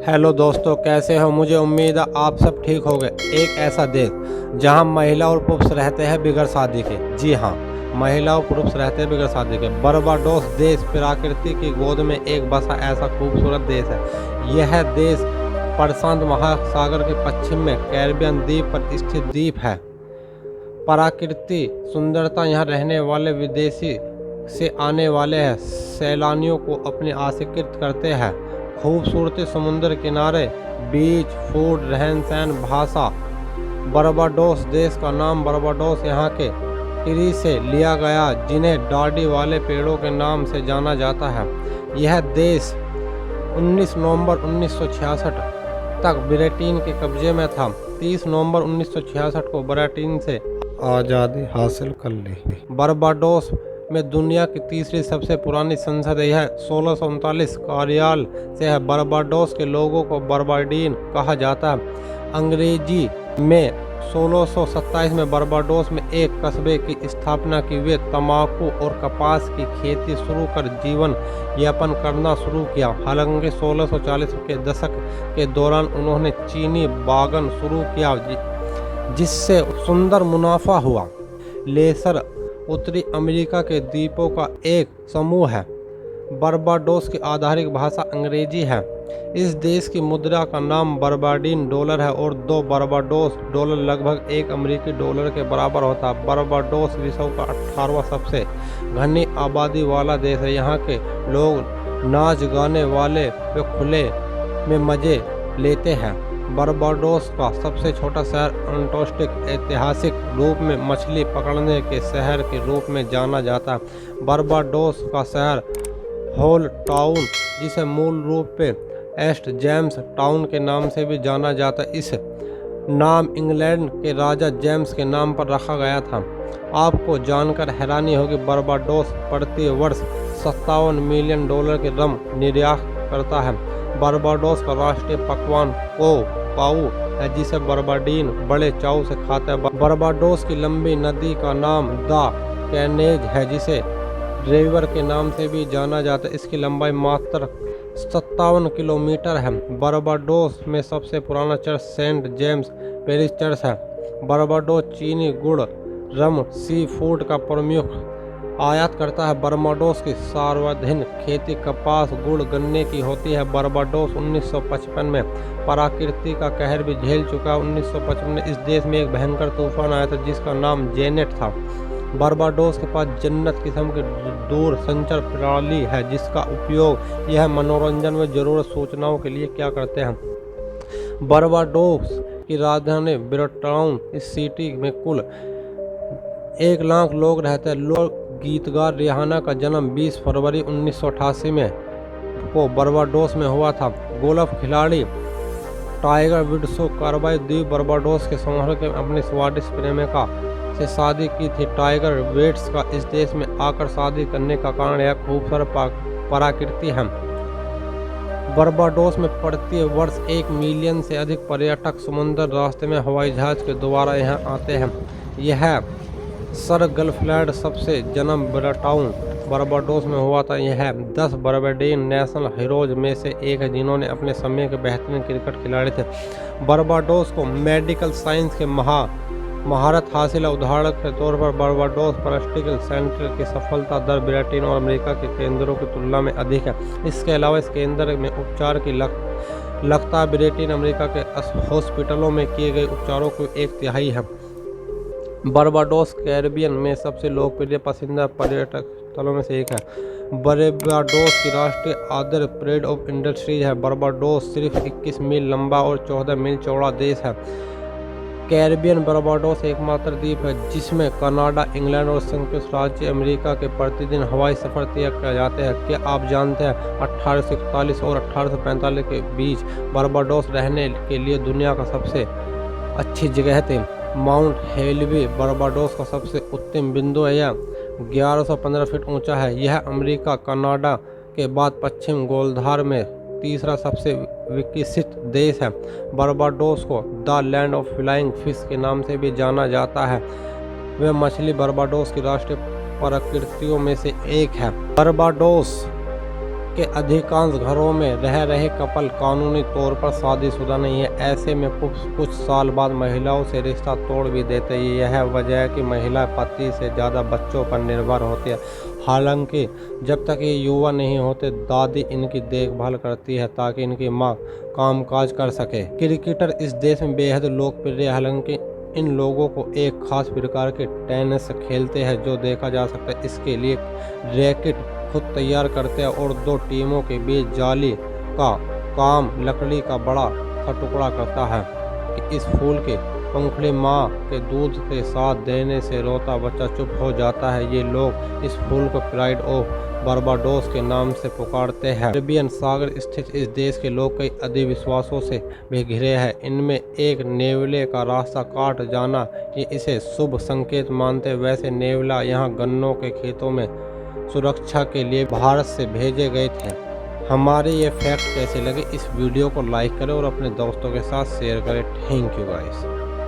Hello दोस्तों, कैसे हो? मुझे उम्मीद है आप सब ठीक हो गए। एक ऐसा देश जहां महिला और पुरुष रहते हैं बगैर शादी के। जी हाँ, महिला और पुरुष रहते हैं बगैर शादी के। बरबाडोस देश प्रकृति की गोद में एक बसा ऐसा खूबसूरत देश है। यह देश प्रशांत महासागर के पश्चिम में कैरिबियन द्वीप पर स्थित द्वीप है। प्राकृतिक सुंदरता यहाँ रहने वाले विदेशी से आने वाले सैलानियों को अपने आकर्षित करते हैं। खूबसूरती, समुद्र किनारे, बीच, फूड, रहन सहन, भाषा। बरबाडोस देश का नाम बरबाडोस यहाँ के ट्री से लिया गया, जिन्हें डाढ़ी वाले पेड़ों के नाम से जाना जाता है। यह देश 19 नवंबर 1966 तक ब्रिटेन के कब्जे में था। 30 नवंबर 1966 को ब्रिटेन से आज़ादी हासिल कर ली। बरबाडोस में दुनिया की तीसरी सबसे पुरानी संसद है। यह 1639 कार्याल से है। बरबाडोस के लोगों को बरबाडीन कहा जाता है। अंग्रेजी में 1627 में बरबाडोस में एक कस्बे की स्थापना की। वे तंबाकू और कपास की खेती शुरू कर जीवन यापन करना शुरू किया। हालांकि 1640 के दशक के दौरान उन्होंने चीनी बागान शुरू किया, जिससे सुंदर मुनाफा हुआ। लेसर उत्तरी अमेरिका के द्वीपों का एक समूह है। बरबाडोस की आधारिक भाषा अंग्रेजी है। इस देश की मुद्रा का नाम बरबाडीन डॉलर है और 2 बरबाडोस डॉलर लगभग 1 अमेरिकी डॉलर के बराबर होता है। बरबाडोस विश्व का 18वां सबसे घनी आबादी वाला देश है। यहाँ के लोग नाच गाने वाले व खुले में मजे लेते हैं। बरबाडोस का सबसे छोटा शहर अंटार्कटिक ऐतिहासिक रूप में मछली पकड़ने के शहर के रूप में जाना जाता है। बरबाडोस का शहर होल टाउन, जिसे मूल रूप से एस्ट जेम्स टाउन के नाम से भी जाना जाता है, इस नाम इंग्लैंड के राजा जेम्स के नाम पर रखा गया था। आपको जानकर हैरानी होगी, बरबाडोस प्रति वर्ष 57 मिलियन डॉलर के रम निर्यात करता है। बरबाडोस का राष्ट्रीय पकवान काऊ है, जिसे बरबाडीन बड़े चाव से खाते हैं। बरबाडोस की लंबी नदी का नाम द कैनेज है, जिसे रिवर के नाम से भी जाना जाता है। इसकी लंबाई मात्र 57 किलोमीटर है। बरबाडोस में सबसे पुराना church Saint James parish church है। बरबाडोस चीनी, गुड़, रम, सी फूड का प्रमुख आयात करता है। बरबाडोस की सर्वाधिक खेती कपास, गुड़, गन्ने की होती है। बरबाडोस 1955 में प्रकृति का कहर भी झेल चुका है। 1955 में इस देश में एक भयंकर तूफान आया था, जिसका नाम जेनेट था। बरबाडोस के पास जन्नत किस्म की दूर संचार प्रणाली है, जिसका उपयोग यह मनोरंजन व जरूरत सूचनाओं के लिए क्या करते हैं। बरबाडोस की राजधानी ब्रिटटाउन, इस सिटी में कुल 1 लाख लोग रहते हैं। लोग गीतकार रिहाना का जन्म 20 फरवरी 1988 में को बरबाडोस में हुआ था। गोल्फ खिलाड़ी टाइगर वुड्स कार्बाई द्वीप बरबाडोस के संग्रह के अपनी स्वीडिश प्रेमिका से शादी की थी। टाइगर वुड्स का इस देश में आकर शादी करने का कारण यह खूबसूरत प्रकृति है। बरबाडोस में प्रति वर्ष 1 मिलियन से अधिक पर्यटक समुद्र रास्ते में हवाई जहाज के द्वारा यहाँ आते हैं। यह सर गलफ्लैंड सबसे जन्म ब्रिटटाउन बरबाडोस में हुआ था। यह 10 बरबाडीन नेशनल हीरोज में से एक है, जिन्होंने अपने समय के बेहतरीन क्रिकेट खिलाड़ी थे। बरबाडोस को मेडिकल साइंस के महारत हासिल है। उदाहरण के तौर पर बरबाडोस प्रैक्टिकल सेंटर की सफलता दर ब्रिटेन और अमेरिका के केंद्रों की तुलना में अधिक है। इसके अलावा इस केंद्र में उपचार की लगता ब्रिटेन अमेरिका के हॉस्पिटलों में किए गए उपचारों को 1/3 है। बरबाडोस कैरिबियन में सबसे लोकप्रिय पसंदीदा पर्यटक स्थलों में से एक है। बरबाडोस की राष्ट्रीय आदर परेड ऑफ इंडस्ट्रीज है। बरबाडोस सिर्फ 21 मील लंबा और 14 मील चौड़ा देश है। कैरिबियन बरबाडोस एकमात्र द्वीप है जिसमें कनाडा, इंग्लैंड और संयुक्त राज्य अमेरिका के प्रतिदिन हवाई सफर तय किए जाते हैं। क्या आप जानते हैं 1841 और 1845 के बीच बरबाडोस रहने के लिए दुनिया का सबसे अच्छी जगह थी। माउंट हेलिबी बरबाडोस का सबसे उत्तम बिंदु है। यह 1115 फीट ऊंचा है। यह अमेरिका, कनाडा के बाद पश्चिम गोलार्ध में तीसरा सबसे विकसित देश है। बरबाडोस को the land of flying fish के नाम से भी जाना जाता है। वह मछली बरबाडोस की राष्ट्रीय प्रकृतियों में से एक है। बरबाडोस के अधिकांश घरों में रह रहे कपल कानूनी तौर पर शादीशुदा नहीं है। ऐसे में कुछ साल बाद महिलाओं से रिश्ता तोड़ भी देते हैं। यह वजह है कि महिला पति से ज़्यादा बच्चों पर निर्भर होती है। हालांकि जब तक ये युवा नहीं होते, दादी इनकी देखभाल करती है ताकि इनकी माँ कामकाज कर सके। क्रिकेटर इस देश में बेहद लोकप्रिय है। हालांकि इन लोगों को एक खास प्रकार के टेनिस खेलते हैं जो देखा जा सकता है। इसके लिए रैकेट खुद तैयार करते हैं और दो टीमों के बीच जाली का काम लकड़ी का बड़ा सा टुकड़ा करता है कि इस फूल के पंखुड़ी माँ के दूध के साथ देने से रोता बच्चा चुप हो जाता है। ये लोग इस फूल को प्राइड ऑफ बारबाडोस के नाम से पुकारते हैं। कैरिबियन सागर स्थित इस देश के लोग कई अंधविश्वासों से भी घिरे हैं। इनमें एक नेवले का रास्ता काट जाना, ये इसे शुभ संकेत मानते हैं। वैसे नेवला यहाँ गन्नों के खेतों में सुरक्षा के लिए भारत से भेजे गए थे। हमारे ये फैक्ट कैसे लगे, इस वीडियो को लाइक करें और अपने दोस्तों के साथ शेयर करें। Thank you guys.